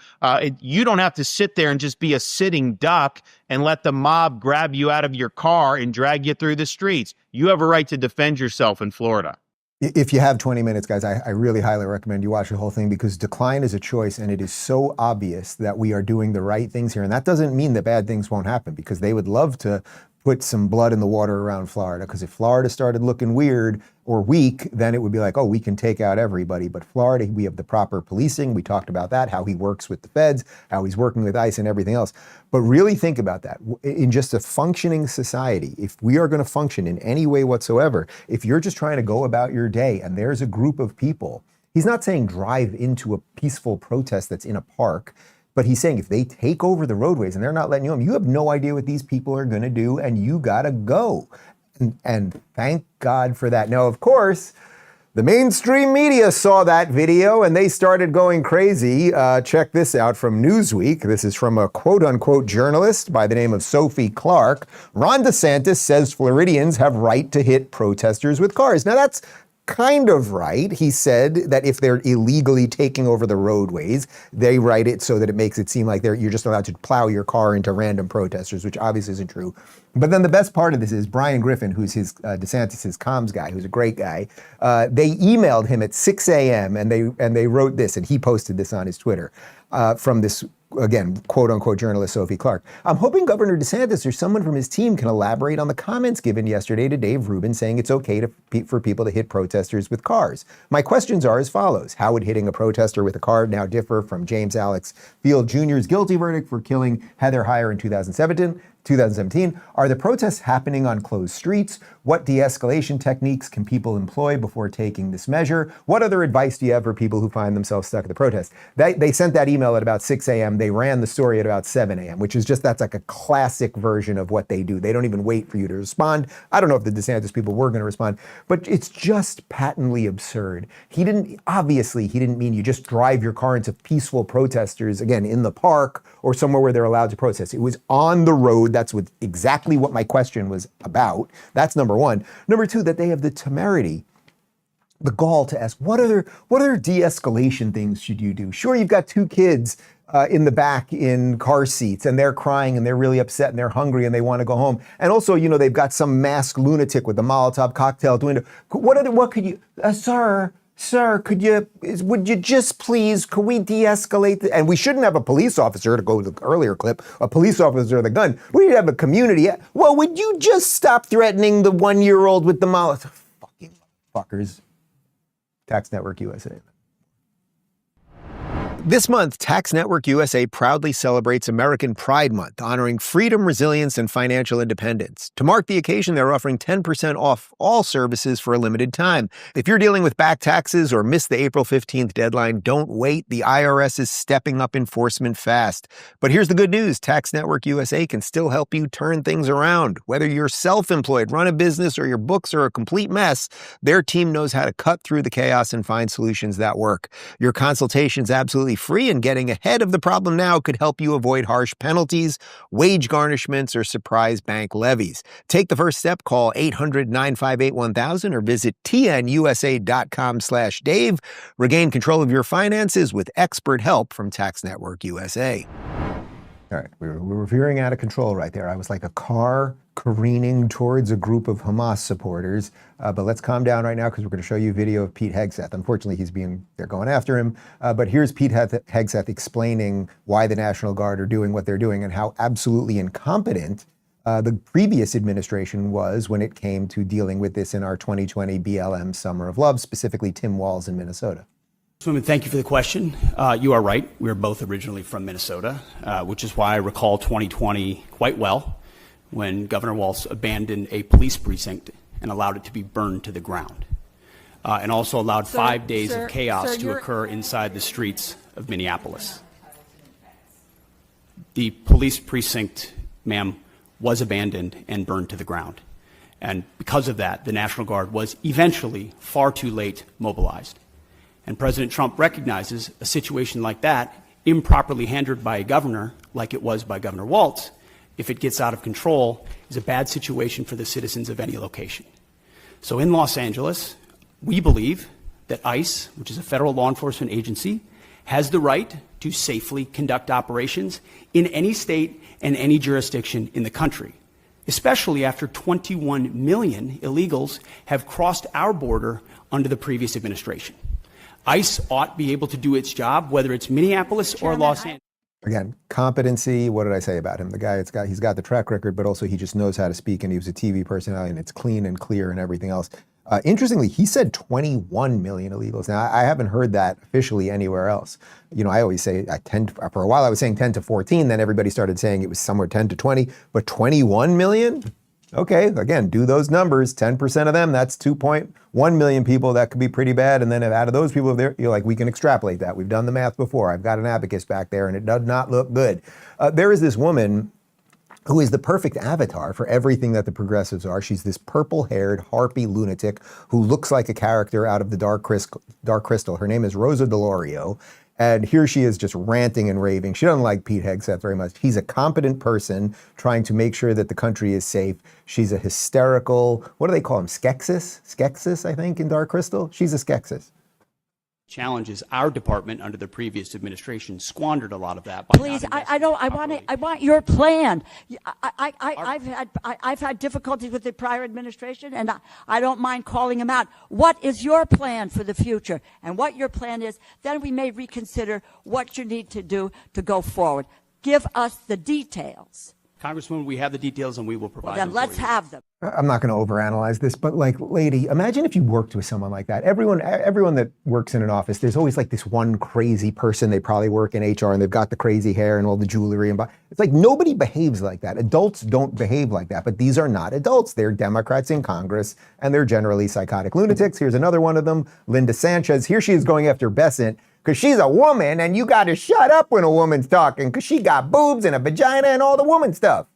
You don't have to sit there and just be a sitting duck and let the mob grab you out of your car and drag you through the streets. You have a right to defend yourself in Florida. If you have 20 minutes, guys, I really highly recommend you watch the whole thing, because decline is a choice, and it is so obvious that we are doing the right things here. And that doesn't mean that bad things won't happen, because they would love to put some blood in the water around Florida. Because if Florida started looking weird or weak, then it would be like, oh, we can take out everybody. But Florida, we have the proper policing. We talked about that, how he works with the feds, how he's working with ICE and everything else. But really think about that. In just a functioning society, if we are going to function in any way whatsoever, if you're just trying to go about your day and there's a group of people, he's not saying drive into a peaceful protest that's in a park, but he's saying if they take over the roadways and they're not letting you home, you have no idea what these people are going to do, and you got to go. And thank God for that. Now, of course, the mainstream media saw that video and they started going crazy. Check this out from Newsweek. This is from a quote-unquote journalist by the name of Sophie Clark. Ron DeSantis says Floridians have right to hit protesters with cars. Now, that's kind of right. He said that if they're illegally taking over the roadways, they write it so that it makes it seem like you're just allowed to plow your car into random protesters, which obviously isn't true. But then the best part of this is Brian Griffin, who's his DeSantis' comms guy, who's a great guy. They emailed him at 6 a.m. and they wrote this, and he posted this on his Twitter from this, again, quote-unquote journalist Sophie Clark. I'm hoping Governor DeSantis or someone from his team can elaborate on the comments given yesterday to Dave Rubin saying it's okay for people to hit protesters with cars. My questions are as follows. How would hitting a protester with a car now differ from James Alex Field Jr.'s guilty verdict for killing Heather Heyer in 2017? Are the protests happening on closed streets? What de-escalation techniques can people employ before taking this measure? What other advice do you have for people who find themselves stuck at the protest? They sent that email at about 6 a.m. they ran the story at about 7 a.m., which is that's like a classic version of what they do. They don't even wait for you to respond. I don't know if the DeSantis people were going to respond, but it's just patently absurd. He didn't mean you just drive your car into peaceful protesters, again, in the park or somewhere where they're allowed to protest. It was on the road. That's exactly what my question was about. That's number one. Number two, that they have the temerity, the gall to ask, what other de-escalation things should you do? Sure, you've got two kids in the back in car seats and they're crying and they're really upset and they're hungry and they want to go home. And also, they've got some masked lunatic with a Molotov cocktail at the window. What could you, Sir, would you just please, could we de-escalate? And we shouldn't have a police officer, to go to the earlier clip, a police officer with a gun. We need to have a community. Well, would you just stop threatening the 1-year-old with the Molotov? Fucking fuckers. Tax Network USA. This month, Tax Network USA proudly celebrates American Pride Month, honoring freedom, resilience, and financial independence. To mark the occasion, they're offering 10% off all services for a limited time. If you're dealing with back taxes or missed the April 15th deadline, don't wait. The IRS is stepping up enforcement fast. But here's the good news. Tax Network USA can still help you turn things around. Whether you're self-employed, run a business, or your books are a complete mess, their team knows how to cut through the chaos and find solutions that work. Your consultation's absolutely free, and getting ahead of the problem now could help you avoid harsh penalties, wage garnishments, or surprise bank levies. Take the first step. Call 800-958-1000 or visit tnusa.com/Dave. Regain control of your finances with expert help from Tax Network USA. All right, we were veering out of control right there. I was like a car careening towards a group of Hamas supporters. But let's calm down right now because we're going to show you a video of Pete Hegseth. Unfortunately, they're going after him. But here's Pete Hegseth explaining why the National Guard are doing what they're doing and how absolutely incompetent the previous administration was when it came to dealing with this in our 2020 BLM Summer of Love, specifically Tim Walz in Minnesota. Congresswoman, thank you for the question. You are right. We are both originally from Minnesota, which is why I recall 2020 quite well, when Governor Walz abandoned a police precinct and allowed it to be burned to the ground, and also allowed 5 days of chaos to occur inside the streets of Minneapolis. The police precinct, ma'am, was abandoned and burned to the ground. And because of that, the National Guard was eventually far too late mobilized. And President Trump recognizes a situation like that, improperly handled by a governor, like it was by Governor Walz, if it gets out of control, is a bad situation for the citizens of any location. So in Los Angeles, we believe that ICE, which is a federal law enforcement agency, has the right to safely conduct operations in any state and any jurisdiction in the country, especially after 21 million illegals have crossed our border under the previous administration. ICE ought to be able to do its job, whether it's Minneapolis or Los Angeles. Again, competency, what did I say about him? The guy, he's got the track record, but also he just knows how to speak, and he was a TV personality, and it's clean and clear and everything else. Interestingly, he said 21 million illegals. Now, I haven't heard that officially anywhere else. I always say for a while I was saying 10 to 14, then everybody started saying it was somewhere 10 to 20, but 21 million? Okay, again, do those numbers, 10% of them, that's 2.1 million people. That could be pretty bad. And then out of those people, you're like, we can extrapolate that. We've done the math before. I've got an abacus back there, and it does not look good. There is this woman who is the perfect avatar for everything that the progressives are. She's this purple-haired, harpy lunatic who looks like a character out of the Dark Crystal. Her name is Rosa DeLauro. And here she is just ranting and raving. She doesn't like Pete Hegseth very much. He's a competent person trying to make sure that the country is safe. She's a hysterical, what do they call him? Skeksis? Skeksis, I think, in Dark Crystal. She's a Skeksis. Challenges our department under the previous administration squandered a lot of that. Please, I want your plan. I've had difficulties with the prior administration, and I don't mind calling them out. What is your plan for the future? And what your plan is, then we may reconsider what you need to do to go forward. Give us the details. Congresswoman, we have the details and we will provide them. Then let's have them. I'm not going to overanalyze this, but lady, imagine if you worked with someone like that. Everyone that works in an office, there's always like this one crazy person. They probably work in HR and they've got the crazy hair and all the jewelry. It's like nobody behaves like that. Adults don't behave like that, but these are not adults. They're Democrats in Congress and they're generally psychotic lunatics. Here's another one of them, Linda Sanchez. Here she is going after Bessent. because she's a woman and you got to shut up when a woman's talking because she got boobs and a vagina and all the woman stuff.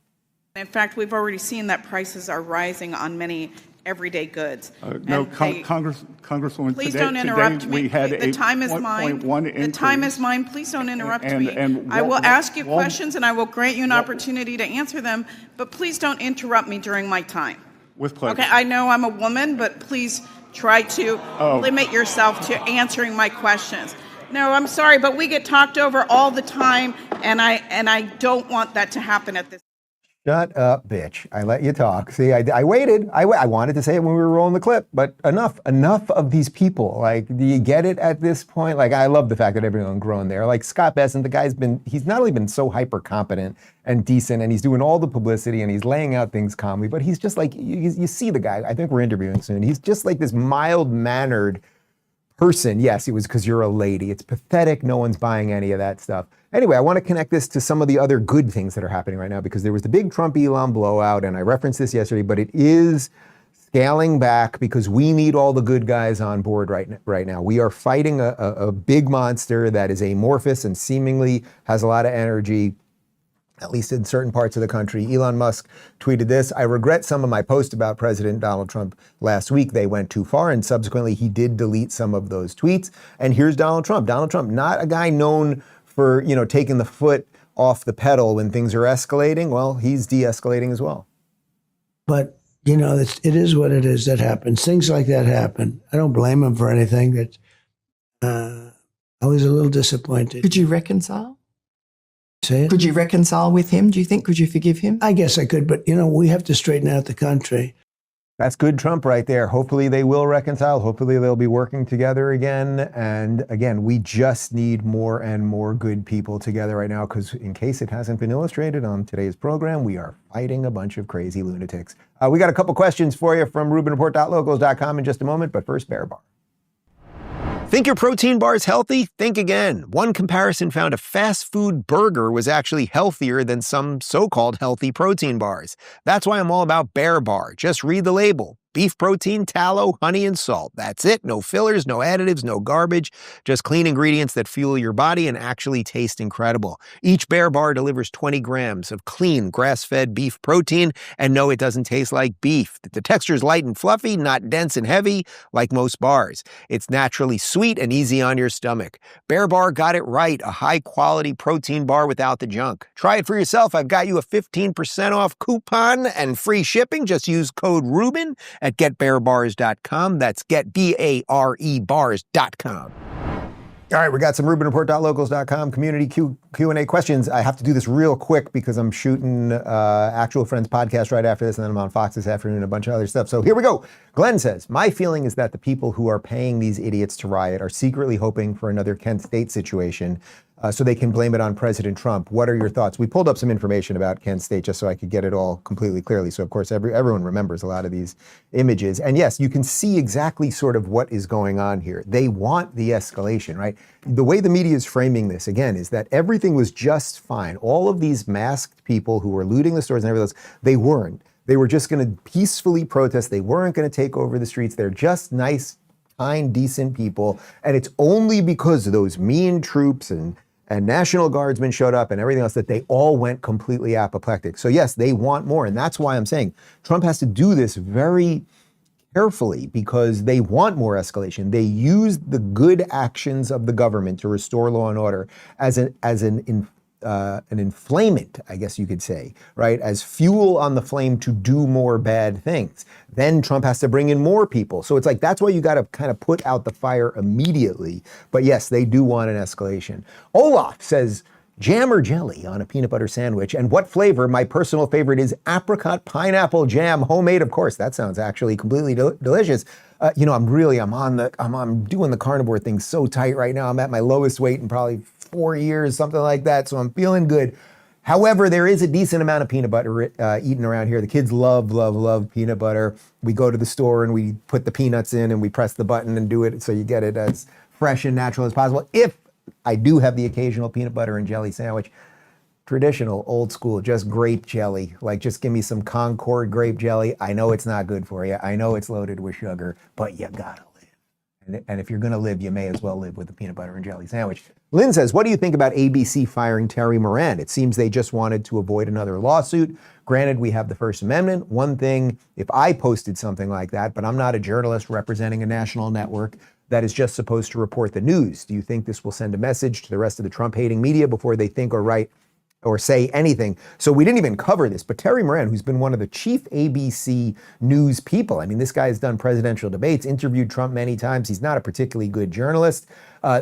In fact, we've already seen that prices are rising on many everyday goods. Congresswoman, please today, don't interrupt me. We had the time is mine. The time is mine. Please don't interrupt me. I will ask you questions and I will grant you an opportunity to answer them, but please don't interrupt me during my time. With pleasure. Okay, I know I'm a woman, but please try to limit yourself to answering my questions. No, I'm sorry, but we get talked over all the time, and I don't want that to happen at this. Shut up, bitch. I let you talk. See, I waited. I wanted to say it when we were rolling the clip, but enough of these people. Like, do you get it at this point? Like, I love the fact that everyone grown there. Like Scott Bessent, the guy's he's not only been so hyper competent and decent, and he's doing all the publicity and he's laying out things calmly, but he's just like, you see the guy, I think we're interviewing soon. He's just like this mild-mannered person. Yes, it was because you're a lady. It's pathetic. No one's buying any of that stuff. Anyway, I want to connect this to some of the other good things that are happening right now, because there was the big Trump-Elon blowout, and I referenced this yesterday, but it is scaling back because we need all the good guys on board right now. We are fighting a big monster that is amorphous and seemingly has a lot of energy, at least in certain parts of the country. Elon Musk tweeted this: "I regret some of my posts about President Donald Trump last week. They went too far," and subsequently he did delete some of those tweets. And here's Donald Trump. Donald Trump, not a guy known for, taking the foot off the pedal when things are escalating. Well, he's de-escalating as well. But, it is what it is that happens. Things like that happen. I don't blame him for anything. That I was a little disappointed. Could you reconcile? Say it? Could you reconcile with him, do you think? Could you forgive him? I guess I could, but, we have to straighten out the country. That's good Trump right there. Hopefully they will reconcile. Hopefully they'll be working together again. And again, we just need more and more good people together right now, because in case it hasn't been illustrated on today's program, we are fighting a bunch of crazy lunatics. We got a couple questions for you from RubinReport.locals.com in just a moment, but first, Bear Bar. Think your protein bar is healthy? Think again. One comparison found a fast food burger was actually healthier than some so-called healthy protein bars. That's why I'm all about Bear Bar. Just read the label. Beef protein, tallow, honey, and salt. That's it. No fillers, no additives, no garbage. Just clean ingredients that fuel your body and actually taste incredible. Each Bear Bar delivers 20 grams of clean, grass-fed beef protein. And no, it doesn't taste like beef. The texture is light and fluffy, not dense and heavy like most bars. It's naturally sweet and easy on your stomach. Bear Bar got it right. A high-quality protein bar without the junk. Try it for yourself. I've got you a 15% off coupon and free shipping. Just use code Rubin at getbearbars.com. That's getbarebars.com. All right, we got some RubinReport.locals.com community Q&A questions. I have to do this real quick because I'm shooting Actual Friends podcast right after this, and then I'm on Fox this afternoon and a bunch of other stuff. So here we go. Glenn says, "My feeling is that the people who are paying these idiots to riot are secretly hoping for another Kent State situation so they can blame it on President Trump. What are your thoughts?" We pulled up some information about Kent State just so I could get it all completely clearly. So, of course, everyone remembers a lot of these images. And yes, you can see exactly sort of what is going on here. They want the escalation, right? The way the media is framing this, again, is that everything was just fine. All of these masked people who were looting the stores and everything else, they weren't. They were just going to peacefully protest. They weren't going to take over the streets. They're just nice, kind, decent people. And it's only because of those mean troops and National Guardsmen showed up and everything else that they all went completely apoplectic. So yes, they want more. And that's why I'm saying Trump has to do this very carefully, because they want more escalation. They use the good actions of the government to restore law and order as an inflamant, I guess you could say, right? As fuel on the flame to do more bad things. Then Trump has to bring in more people. So it's like, that's why you got to kind of put out the fire immediately. But yes, they do want an escalation. Olaf says, "Jam or jelly on a peanut butter sandwich? And what flavor?" My personal favorite is apricot pineapple jam, homemade, of course. That sounds actually completely delicious. I'm doing the carnivore thing so tight right now. I'm at my lowest weight in probably 4 years, something like that. So I'm feeling good. However, there is a decent amount of peanut butter eaten around here. The kids love peanut butter. We go to the store and we put the peanuts in and we press the button and do it so you get it as fresh and natural as possible. If I do have the occasional peanut butter and jelly sandwich, traditional, old school, just grape jelly. Like, just give me some Concord grape jelly. I know it's not good for you. I know it's loaded with sugar, but you gotta live. And if you're going to live, you may as well live with a peanut butter and jelly sandwich. Lynn says, what do you think about ABC firing Terry Moran? It seems they just wanted to avoid another lawsuit. Granted, we have the First Amendment. One thing, if I posted something like that, but I'm not a journalist representing a national network that is just supposed to report the news. Do you think this will send a message to the rest of the Trump-hating media before they think or write or say anything? So we didn't even cover this, but Terry Moran, who's been one of the chief ABC News people, I mean, this guy has done presidential debates, interviewed Trump many times. He's not a particularly good journalist.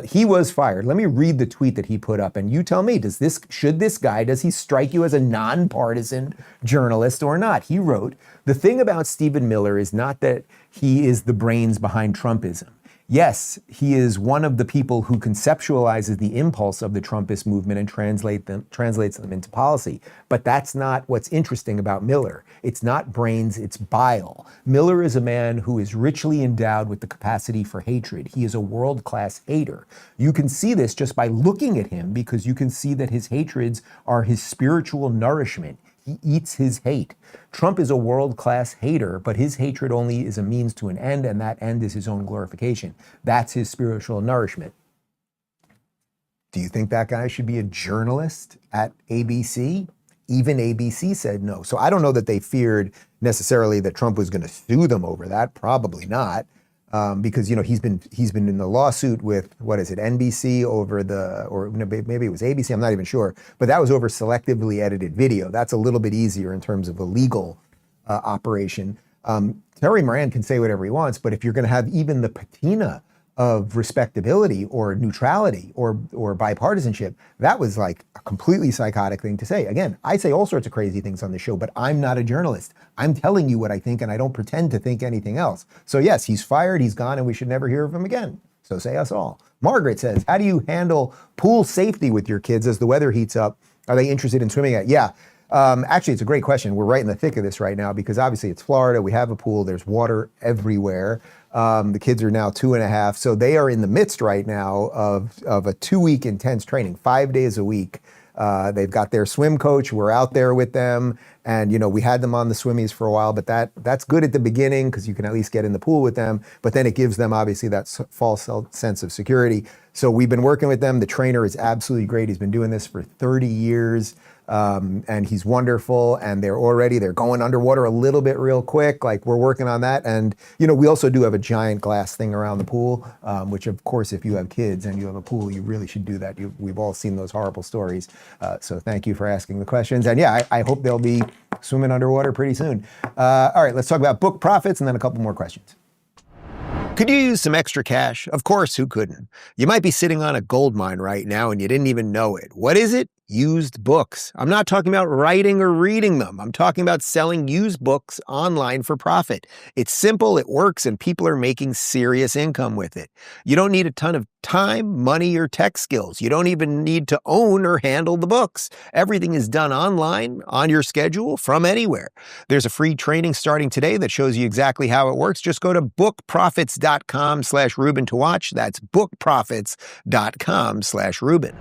He was fired. Let me read the tweet that he put up, and you tell me, does he strike you as a nonpartisan journalist or not? He wrote, the thing about Stephen Miller is not that he is the brains behind Trumpism. Yes, he is one of the people who conceptualizes the impulse of the Trumpist movement and translates them into policy. But that's not what's interesting about Miller. It's not brains, it's bile. Miller is a man who is richly endowed with the capacity for hatred. He is a world-class hater. You can see this just by looking at him, because you can see that his hatreds are his spiritual nourishment. He eats his hate. Trump is a world-class hater, but his hatred only is a means to an end, and that end is his own glorification. That's his spiritual nourishment. Do you think that guy should be a journalist at ABC? Even ABC said no. So I don't know that they feared necessarily that Trump was going to sue them over that. Probably not. Because, you know, he's been in the lawsuit with, what is it, NBC over or maybe it was ABC, I'm not even sure, but that was over selectively edited video. That's a little bit easier in terms of a legal operation. Terry Moran can say whatever he wants, but if you're going to have even the patina of respectability or neutrality or bipartisanship, that was like a completely psychotic thing to say. Again, I say all sorts of crazy things on the show, but I'm not a journalist. I'm telling you what I think, and I don't pretend to think anything else. So yes, he's fired, he's gone, and we should never hear of him again. So say us all. Margaret says, how do you handle pool safety with your kids as the weather heats up? Are they interested in swimming at? Yeah. Actually, it's a great question. We're right in the thick of this right now because obviously it's Florida. We have a pool. There's water everywhere. The kids are now 2.5. So they are in the midst right now of a 2-week intense training, 5 days a week. They've got their swim coach. We're out there with them. And, you know, we had them on the swimmies for a while, but that's good at the beginning because you can at least get in the pool with them. But then it gives them obviously that false sense of security. So we've been working with them. The trainer is absolutely great. He's been doing this for 30 years. And he's wonderful, and they're going underwater a little bit real quick. Like, we're working on that. And, you know, we also do have a giant glass thing around the pool, which of course, if you have kids and you have a pool, you really should do that. We've all seen those horrible stories. So thank you for asking the questions. And yeah, I hope they'll be swimming underwater pretty soon. All right, let's talk about book profits and then a couple more questions. Could you use some extra cash? Of course, who couldn't? You might be sitting on a gold mine right now and you didn't even know it. What is it? Used books. I'm not talking about writing or reading them. I'm talking about selling used books online for profit. It's simple, it works, and people are making serious income with it. You don't need a ton of time, money, or tech skills. You don't even need to own or handle the books. Everything is done online, on your schedule, from anywhere. There's a free training starting today that shows you exactly how it works. Just go to bookprofits.com/Rubin to watch. That's bookprofits.com/Rubin.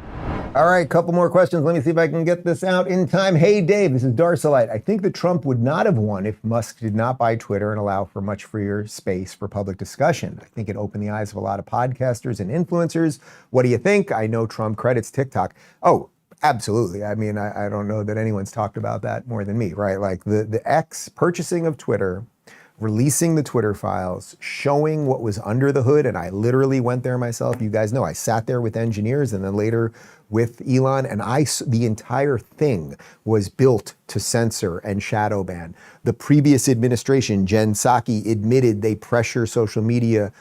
All right, couple more questions. Let me see if I can get this out in time. Hey, Dave, this is Darcelite. I think that Trump would not have won if Musk did not buy Twitter and allow for much freer space for public discussion. I think it opened the eyes of a lot of podcasters and influencers. What do you think? I know Trump credits TikTok. Oh, absolutely. I mean, I don't know that anyone's talked about that more than me, right? Like the X purchasing of Twitter, releasing the Twitter files, showing what was under the hood, and I literally went there myself. You guys know I sat there with engineers and then later with Elon, and the entire thing was built to censor and shadow ban. The previous administration, Jen Psaki, admitted they pressure social media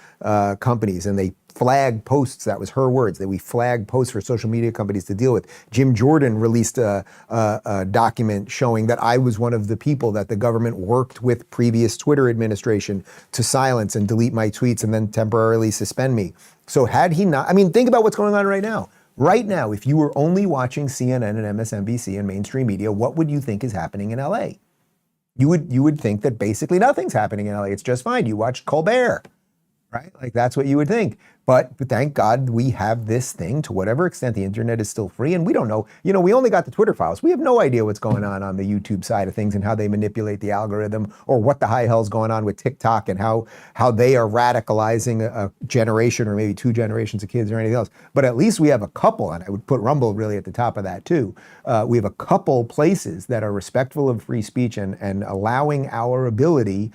companies and they flag posts. That was her words, that we flag posts for social media companies to deal with. Jim Jordan released a document showing that I was one of the people that the government worked with previous Twitter administration to silence and delete my tweets and then temporarily suspend me. So had he not, I mean, think about what's going on right now. Right now, if you were only watching CNN and MSNBC and mainstream media, what would you think is happening in LA? You would think that basically nothing's happening in LA. It's just fine. You watch Colbert. right? Like that's what you would think. But thank God we have this thing. To whatever extent the internet is still free, and we don't know. You know, we only got the Twitter files. We have no idea what's going on the YouTube side of things and how they manipulate the algorithm, or what the high hell's going on with TikTok and how they are radicalizing a generation or maybe 2 generations of kids or anything else. But at least we have a couple, and I would put Rumble really at the top of that too. We have a couple places that are respectful of free speech and allowing our ability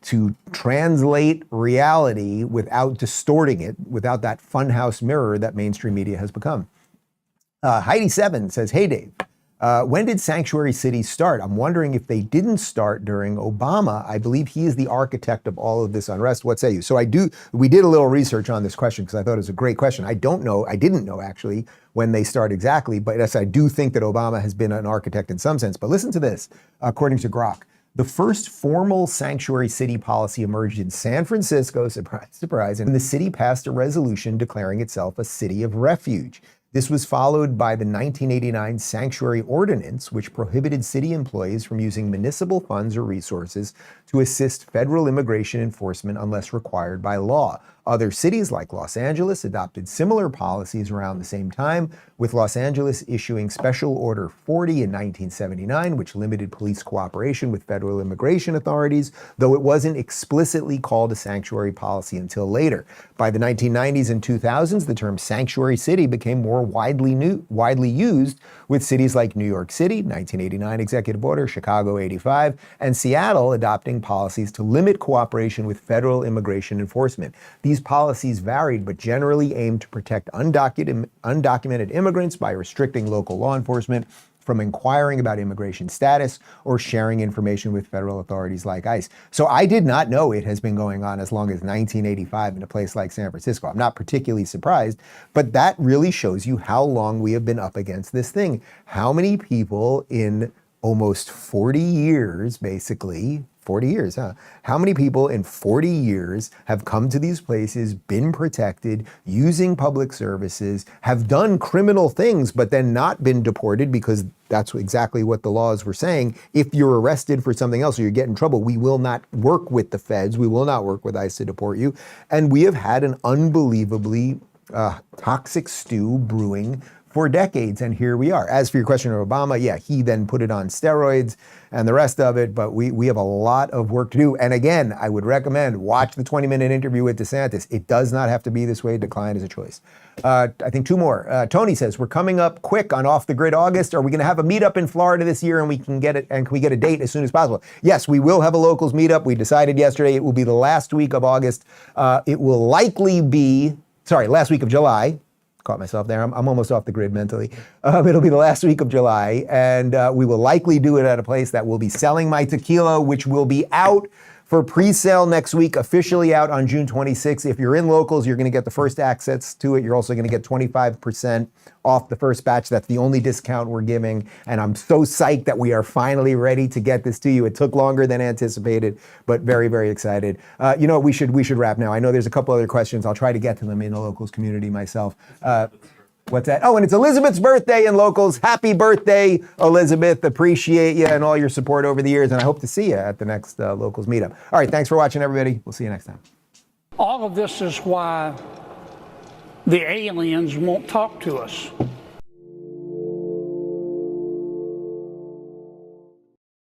to translate reality without distorting it, without that funhouse mirror that mainstream media has become. Heidi7 says, hey Dave, when did sanctuary cities start? I'm wondering if they didn't start during Obama. I believe he is the architect of all of this unrest. What say you? So we did a little research on this question because I thought it was a great question. I didn't know actually when they start exactly, but yes, I do think that Obama has been an architect in some sense. But listen to this, according to Grok. The first formal sanctuary city policy emerged in San Francisco, surprise, surprise, and the city passed a resolution declaring itself a city of refuge. This was followed by the 1989 Sanctuary Ordinance, which prohibited city employees from using municipal funds or resources to assist federal immigration enforcement unless required by law. Other cities like Los Angeles adopted similar policies around the same time, with Los Angeles issuing Special Order 40 in 1979, which limited police cooperation with federal immigration authorities, though it wasn't explicitly called a sanctuary policy until later. By the 1990s and 2000s, the term sanctuary city became more widely used, with cities like New York City, 1989 Executive Order, Chicago 85, and Seattle adopting policies to limit cooperation with federal immigration enforcement. These policies varied, but generally aimed to protect undocumented immigrants by restricting local law enforcement from inquiring about immigration status or sharing information with federal authorities like ICE. So I did not know it has been going on as long as 1985 in a place like San Francisco. I'm not particularly surprised, but that really shows you how long we have been up against this thing. How many people in almost 40 years, basically, 40 years, huh? How many people in 40 years have come to these places, been protected, using public services, have done criminal things, but then not been deported because that's exactly what the laws were saying. If you're arrested for something else or you get in trouble, we will not work with the feds. We will not work with ICE to deport you. And we have had an unbelievably toxic stew brewing for decades, and here we are. As for your question of Obama, yeah, he then put it on steroids and the rest of it, but we have a lot of work to do. And again, I would recommend watch the 20-minute interview with DeSantis. It does not have to be this way. Decline is a choice. I think 2 more. Tony says, we're coming up quick on Off the Grid August. Are we going to have a meetup in Florida this year and we can get it? And can we get a date as soon as possible? Yes, we will have a locals meetup. We decided yesterday it will be the last week of August. It will likely be, last week of July. Caught myself there. I'm almost off the grid mentally. It'll be the last week of July, and we will likely do it at a place that will be selling my tequila, which will be out for pre-sale next week, officially out on June 26th. If you're in locals, you're going to get the first access to it. You're also going to get 25% off the first batch. That's the only discount we're giving. And I'm so psyched that we are finally ready to get this to you. It took longer than anticipated, but very, very excited. You know, we should wrap now. I know there's a couple other questions. I'll try to get to them in the locals community myself. What's that? Oh, and it's Elizabeth's birthday in locals. Happy birthday, Elizabeth. Appreciate you and all your support over the years. And I hope to see you at the next locals meetup. All right. Thanks for watching, everybody. We'll see you next time. All of this is why the aliens won't talk to us.